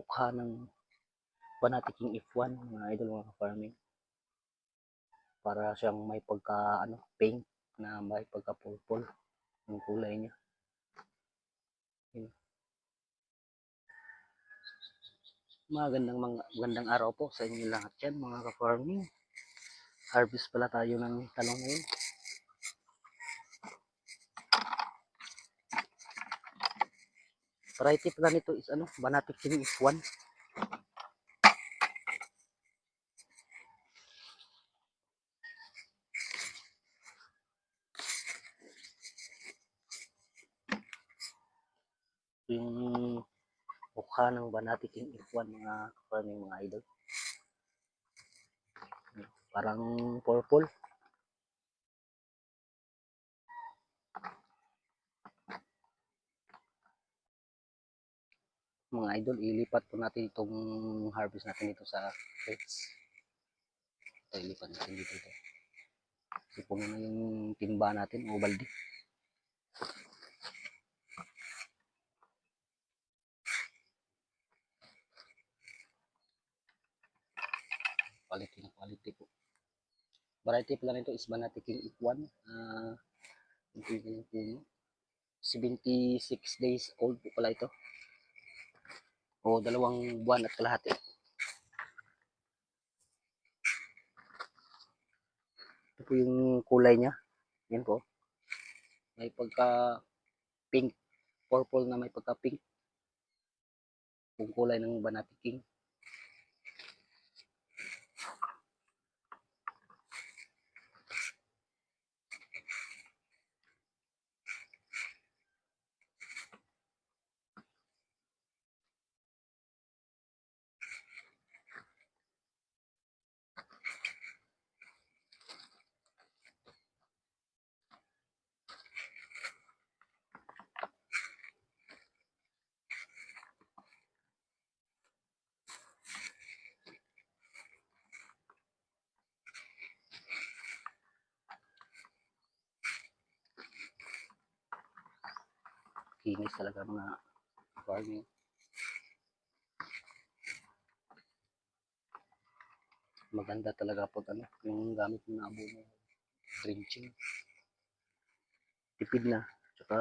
mukha ng Banati King F1 mga idol, mga farming. Para siyang may pagka pink na may pagka purple yung kulay niya. Magandang araw po sa inyo lahat yan mga ka-farming. Harvest pala tayo ng talong ngayon. Variety pala nito is Banati King F1. Yung mukha ng Banati King F1 mga farming, mga idol. Parang purple. Mga idol, ilipat po natin itong harvest natin dito sa crates. Ito, ilipat natin dito. Sipunin na yung timba natin o balde. Quality po. Variety pala nito is Banati King F1. 76 days old po pala ito. O 2 buwan at kalahati. Ito po yung kulay niya. Yan po. May pagka pink, purple na may pagka pink. Yung kulay ng Banati King. Kinis talaga mga farming. Maganda talaga po yung gamit ng abono drenching. Tipid na. Tsaka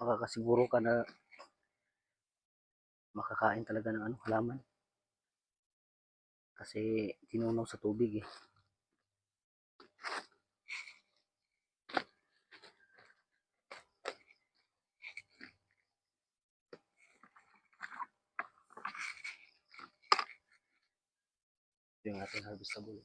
makakasiguro ka na makakain talaga ng halaman. Kasi tinunaw sa tubig eh. Ito yung ating harvestable.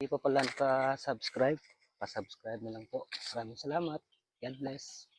Hindi pa pala naka-subscribe, pa-subscribe na lang po. Maraming salamat. God bless.